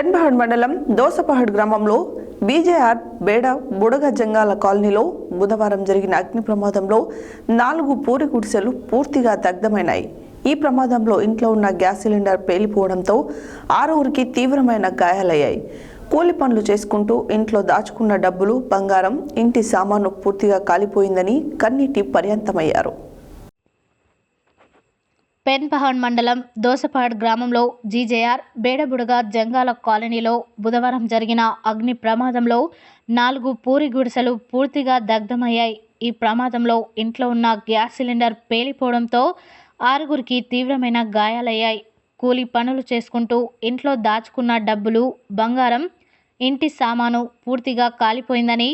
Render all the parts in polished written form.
పెన్బహడ్ మండలం దోసపహడ్ గ్రామంలో బీజేఆర్ బేడ బుడగ జంగాల కాలనీలో బుధవారం జరిగిన అగ్ని ప్రమాదంలో 4 పూరి గుడిసెలు పూర్తిగా దగ్ధమైనాయి. ఈ ప్రమాదంలో ఇంట్లో ఉన్న గ్యాస్ సిలిండర్ పేలిపోవడంతో 6కి తీవ్రమైన గాయాలయ్యాయి. కూలి పనులు చేసుకుంటూ ఇంట్లో దాచుకున్న డబ్బులు, బంగారం, ఇంటి సామాను పూర్తిగా కాలిపోయిందని కన్నీటి పర్యంతమయ్యారు. పెన్బహడ్ మండలం దోసపహడ్ గ్రామంలో జీజేఆర్ బేడబుడగ జంగాల కాలనీలో బుధవారం జరిగిన అగ్ని ప్రమాదంలో 4 పూరి గుడిసెలు పూర్తిగా దగ్ధమయ్యాయి. ఈ ప్రమాదంలో ఇంట్లో ఉన్న గ్యాస్ సిలిండర్ పేలిపోవడంతో 6కి తీవ్రమైన గాయాలయ్యాయి. కూలి పనులు చేసుకుంటూ ఇంట్లో దాచుకున్న డబ్బులు, బంగారం, ఇంటి సామాను పూర్తిగా కాలిపోయిందని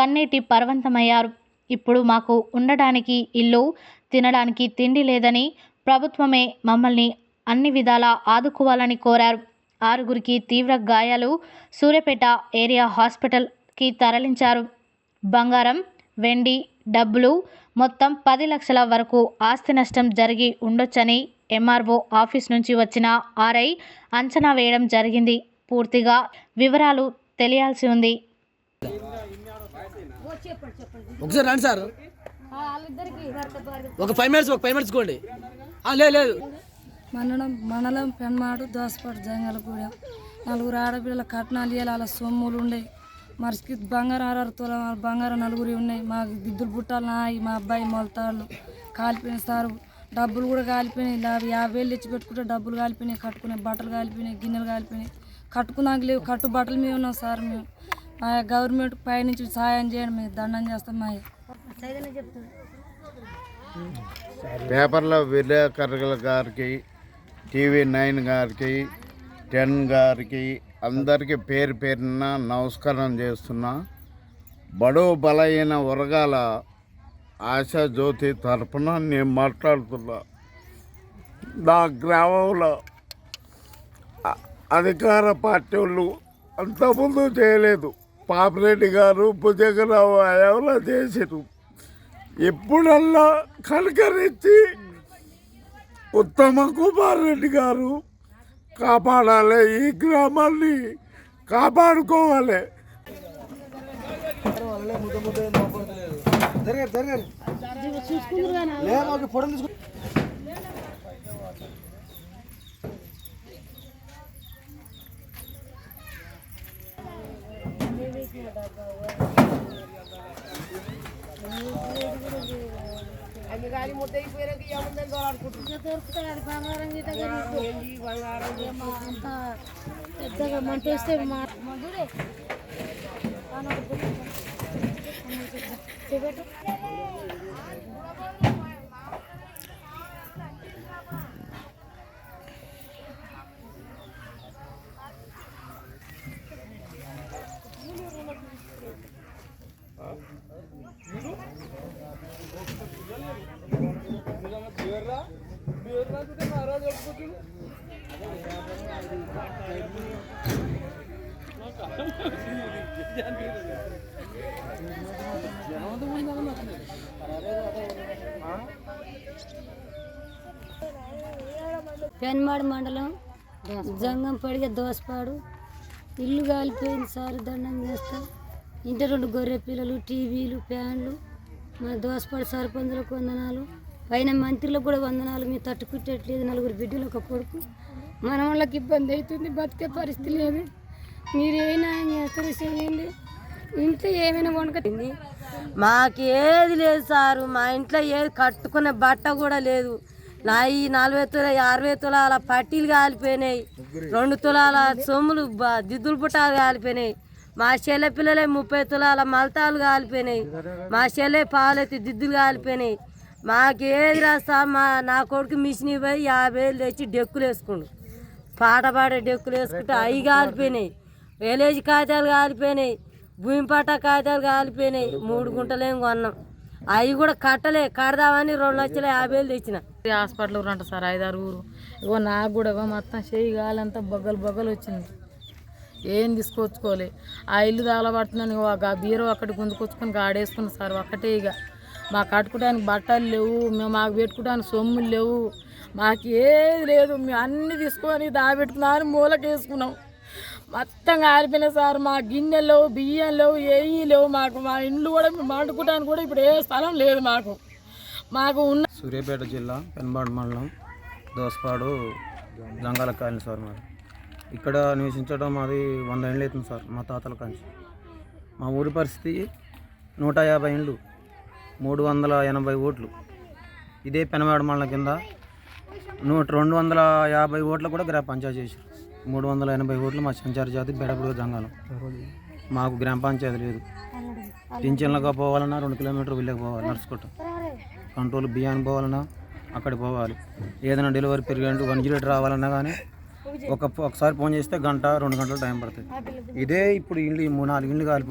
కన్నీటి పర్వంతమయ్యారు. ఇప్పుడు మాకు ఉండడానికి ఇల్లు, తినడానికి తిండి లేదని ప్రభుత్వమే మమ్మల్ని అన్ని విధాలా ఆదుకోవాలని కోరారు. 6కి తీవ్ర గాయాలు సూర్యాపేట ఏరియా హాస్పిటల్కి తరలించారు. బంగారం, వెండి, డబ్బులు మొత్తం 10 లక్షల వరకు ఆస్తి నష్టం జరిగి ఉండొచ్చని ఎంఆర్ఓ ఆఫీస్ నుంచి వచ్చిన ఆర్ఐ అంచనా వేయడం జరిగింది. పూర్తిగా వివరాలు తెలియాల్సి ఉంది. ఒకసారి రండి సార్, ఒక 5 మినిట్స్ కోండి. లేదు మండలం పెన్మాడు దోసపాటు జంగలగూడెం 4 ఆడపిల్లల కట్నాలు ఇవ్వాలి. అలా సొమ్ములు ఉన్నాయి. మరికి బంగారం 6 తులాల బంగారం 4 ఉన్నాయి. మా గిద్దులు బుట్టాలు నాయి, మా అబ్బాయి మొలతాళ్ళు కాలిపోయినాయి సారు. డబ్బులు కూడా కాలిపోయినాయి. 50,000 తెచ్చి పెట్టుకుంటే డబ్బులు కాలిపోయినాయి. కట్టుకునే బట్టలు కాలిపోయినాయి, గిన్నెలు కాలిపోయినాయి. కట్టుకున్నాక లేవు, కట్టు బట్టలు మేము ఉన్నాం సార్. మేము మా గవర్నమెంట్ పైనుంచి సాయం చేయండి, మేము దండం చేస్తాం. మా పేపర్లో విలేకరుల గారికి, TV9 గారికి, 10 గారికి అందరికీ పేరు పేరున నమస్కారం చేస్తున్నా. బడుగు బలైన వర్గాల ఆశాజ్యోతి తరఫున నేను మాట్లాడుతున్నా. నా గ్రామంలో అధికార పార్టీ వాళ్ళు అంతకుముందు చేయలేదు. పాపిరెడ్డి గారు, భుజంగరావు హయాంలో చేసారు. ఎప్పుడల్లా కనకరించి ఉత్తమ కుమార్ రెడ్డి గారు కాపాడాలి, ఈ గ్రామాన్ని కాపాడుకోవాలి. గాలి ముద్ద అయిపోయాక ఏముందని దొరుకుతుంది బంగారం పెద్దగా మంట వస్తే పెన్మాడు మండలం జంగంపడిగ దోసపాడు ఇల్లు కాలిపోయింది సార్. దండం చేస్తా. ఇంటి 2 గొర్రె పిల్లలు, టీవీలు, ఫ్యాన్లు. మన దోసపాడు సర్పంచులకు వందనాలు, పైన మంత్రులకు కూడా వందనాలు. మీరు తట్టుకుట్టట్లేదు. 4 బిడ్డలు, 1 కొడుకు. మన వాళ్ళకి ఇబ్బంది అవుతుంది, బతికే పరిస్థితి లేదు. మీరు ఏమైనా చేస్తారో చేయండి. ఇంట్లో ఏమైనా వండుకట్టింది. మాకు ఏది లేదు సారు. మా ఇంట్లో ఏది కట్టుకునే బట్ట కూడా లేదు. నా ఈ 40 తులాల 60 తులాల పట్టీలు కాలిపోయినాయి. 2 తులాల సొమ్ములు, దిద్దులు బుట్టాలు కాలిపోయినాయి. మా చెల్లె పిల్లలే 30 తులాల మలతాలు కాలిపోయినాయి. మా చెల్లె పాలెత్తి దిద్దులు కాలిపోయినాయి. మాకు ఏది రాస్తా. నా కొడుకు మిషన్ పోయి 50,000 తెచ్చి డెక్కులు వేసుకుండు. పాట పాడే డెక్కులు వేసుకుంటే అవి కాలిపోయినాయి. విలేజ్ కాగితాలు కాలిపోయినాయి. భూమి పట్ట కాగితాలు కాలిపోయినాయి. 3 గుంటలేం కొన్నాం. అవి కూడా కడదామని 2,50,000 తెచ్చిన. హాస్పిటల్ ఊరంట సార్, 5-6 ఊరు. ఇగో నాకు కూడా మొత్తం చేయి గాలంతా బొగ్గలు వచ్చింది. ఏం తీసుకొచ్చుకోలే. ఆ ఇల్లు తగలబడుతుందని ఆ బీరో అక్కడికి గుంజుకొచ్చుకొని గాడేసుకున్నాం సార్. ఒక్కటే ఇక మాకు కట్టుకోవడానికి బట్టలు లేవు, మాకు పెట్టుకోవడానికి సొమ్ములు లేవు, మాకు ఏది లేదు. మేము అన్నీ తీసుకొని దాబెట్టుకున్నామని మూలకేసుకున్నాం. మొత్తం కాలిపోయినాయి సార్. మా గిన్నెలు లేవు, బియ్యం లేవు, ఏవి లేవు. మాకు మా ఇండ్లు కూడా మేము వండుకోవడానికి కూడా ఇప్పుడు ఏ స్థలం లేదు మాకు ఉన్న. సూర్యాపేట జిల్లా పెన్బాడు మండలం దోసపాడు జంగాల కాలనీ సార్. మాది ఇక్కడ నివసించడం మాది 100 ఏళ్ళు అవుతుంది సార్. మా తాతల కాంచి. మా ఊరి పరిస్థితి 150 ఇండ్లు, 380 ఓట్లు. ఇదే పెనబాడు మండలం కింద 250 ఓట్లు కూడా గ్రామ పంచాయతీ చేశారు. 380 ఓట్లు మా సంచార జాతి బెడబుడుగ జంగాలం. మాకు గ్రామ పంచాయతీ లేదు. పింఛన్లకు పోవాలన్నా 2 కిలోమీటర్లు విలేకి పోవాలి నడుచుకుంటూ. కంట్రోల్ బియ్యానికి పోవాలన్నా అక్కడికి పోవాలి. ఏదైనా డెలివరీ పెరిగినట్టు 108 రావాలన్నా కానీ ఒకసారి ఫోన్ చేస్తే 1-2 గంటలు టైం పడుతుంది. ఇదే ఇప్పుడు ఇల్లు 3-4 ఇండ్లు కాలిపోతే